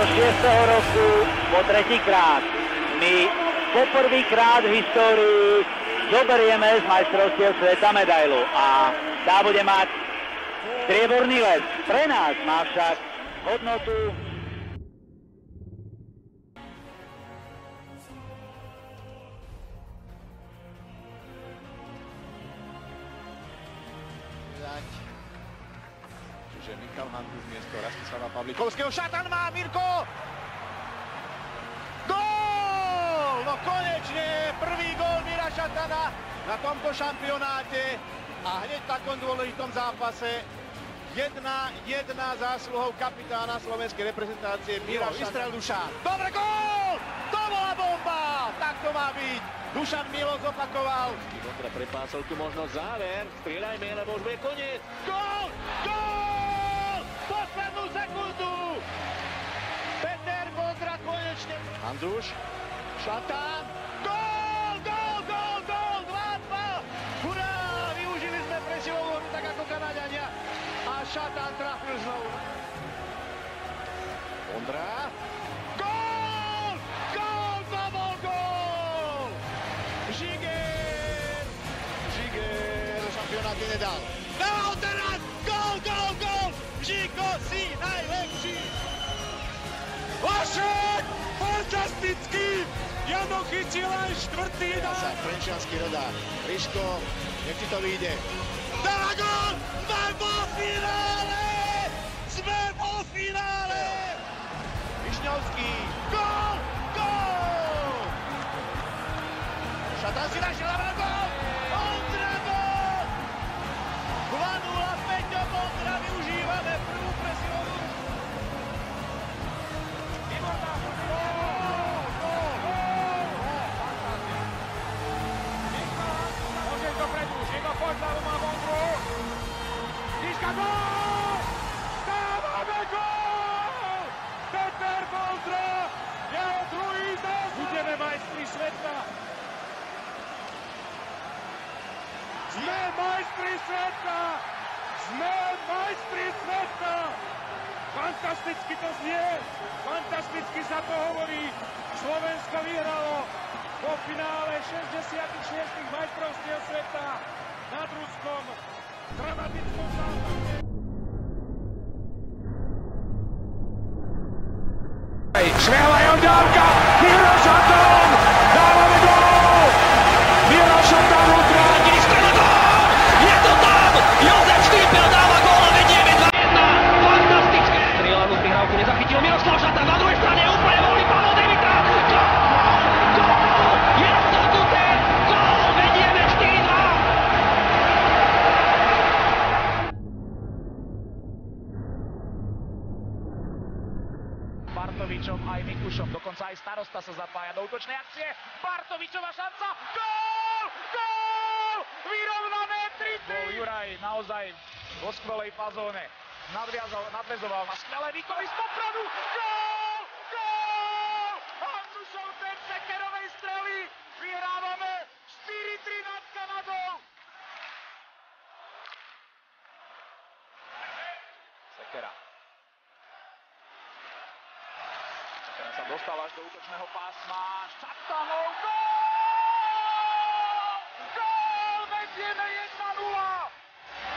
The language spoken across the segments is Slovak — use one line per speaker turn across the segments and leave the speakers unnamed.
6. roku po tretíkrát. My poprvýkrát v histórii zoberieme z majstrovstiev sveta medailu a tá bude mať strieborný les. Pre nás má však hodnotu
Čiže Michal Handus miesto Rastislava Pavlikovského. Šatan má, Mirko! Gól! No konečne prvý gól Mira Šatana na tomto šampionáte a hneď v takom dôležitom zápase. Jedna zásluhou kapitána slovenskej reprezentácie Mira Šatana. Dušan. Dobre, gól! To bola bomba! Tak to má byť. Dušan Milo zopakoval. Vondra prepásol tu možnosť záver. Strieľajme, lebo už bude koniec. Gól! Gól! Poslednú sekundu! Peter Vondra konečne. Handus. Šatan. Gól! Gól! Gól! Gól! 2-2! Hurá! Využili sme presilovú hru tak ako Kanaďania. A Šatan trafil znovu. Vondra. Gól! Gól! To bol gól! Žiger šampionát nedal. Dal teraz! Gól, gól, gól! Žiko, si najlepší!
Vašek! Fantastický! Jano chytil aj štvrtý.
Dá sa Trenčiansky rodák. Ríško, nech ti to vyjde. Dá gól! Sme vo finále! Sme vo finále! Višňovský. Gól! Gól! Šatan si našiel na gól! Vondra gól! 2-0 Peťo Vondra, využívame prvú presilovú. Výborná gól!
Môže ísť dopredu, Žigo Požľaru má Vondru. Výška gól! Dávame gól! Peter Vondra! Jeho druhý zásah! Budeme majstri sveta! Sme majstri sveta! Sme majstri sveta! Fantasticky to znie! Fantasticky sa to hovorí! Slovensko vyhralo vo finále 66. majstrovstiev sveta nad Ruskom v dramatickom zápase. Švehla Jondárka! Miro Šatan! Dávame gól! Miro Šatan utráni! Strela gól! Je to tam! Jozef Štýpel dáva gól a vedieme 2-1! Fantastické!
strieľanú prihrávku nezachytil Miroslav Šatan, na druhej strane úplne voľný Pavel Demitra. Gól! Gól! Je rozhodnuté! Gól! Vedieme 4-2.
Bartovičom aj Mikušom, dokonca aj starosta sa zapája do útočnej akcie. Bartovičová šanca, gól! Gól! Vyrovnané 3-3! Bol Juraj naozaj vo skvelej fazóne. Nadväzoval na skvelé výkony z Popradu. Gól! Gól! Handusov ten sekerovej strely. Vyhrávame 4-3 nad Kanadou.
Sekera. Teraz sa dostal až do útočného pásma.
Šatanov gól! Gól! Vedieme 1-0!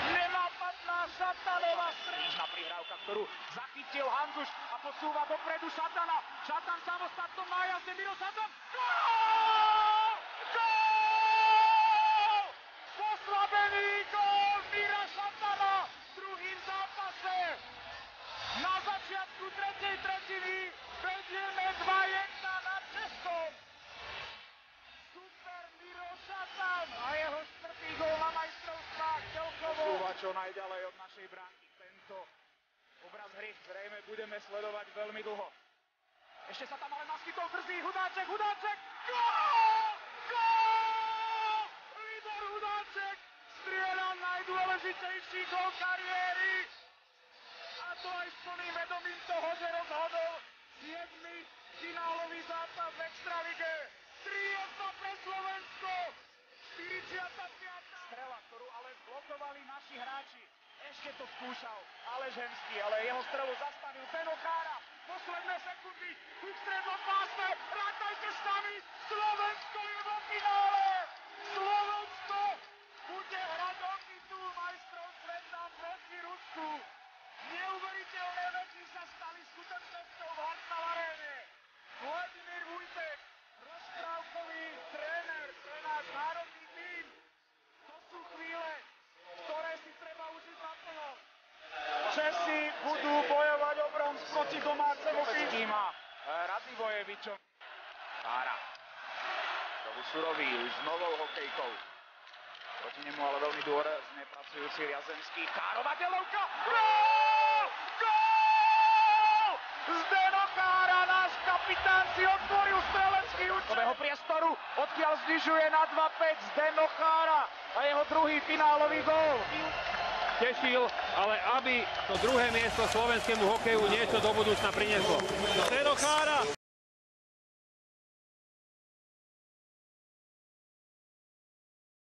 Nenápadná Šatanova krížna prihrávka, ktorú zachytil Handus a posúva dopredu Šatana. Šatan samostatnom nájazde, Miro Šatan. Gól! Gól! Poslabený gól Mira Šatana v druhým zápase. Na začiatku tretej tretiny vedieme 2-1 nad Českom. Super Miro Šatan a jeho štvrtý gól na majstrovstvách celkovo.
Posúva čo najďalej od našej bránky. Tento obraz hry zrejme budeme sledovať veľmi dlho.
Ešte sa tam ale naskytol drzý Hudáček, Hudáček. Gól! Gól! Libor Hudáček strieľa najdôležitejší gól kariéry. A to aj s plným vedomím toho, že rozhodol 7. finálový zápas v Extralige. 3-1 pre Slovensko. 45. strela, ktorú ale zblokovali naši hráči. Ešte to skúšal Aleš Hemský, ale jeho strelu zastavil Beno Kára. posledné sekundy, ku strednom pásme, rátajte s nami, Slovensko je vo finále! Slovensko bude hrať o titul majstrov sveta proti Rusku. Neuveriteľné veci sa stali skutočnosťou v Hansa Aréne. Vladimír Vujtek, rozprávkový tréner pre náš národný tím. To sú chvíle, ktoré si treba užiť naplno. Česi budú bojovať o bronz proti domácemu Fínsku. Radivojevičom.
Kára. Znovu surový, už s novou hokejkou. Proti nemu ale veľmi dôrazne pracujúci Riazenský. Károva delovka.
Gól! Gól! Zdeno Kára, náš kapitán, si otvoril strelecký účet.
Priestoru, odkiaľ znižuje na 2-5 Zdeno Kára a jeho druhý finálový gól.
Tešil, ale aby to druhé miesto slovenskému hokeju niečo do budúcna prinieslo. Zdeno Kára!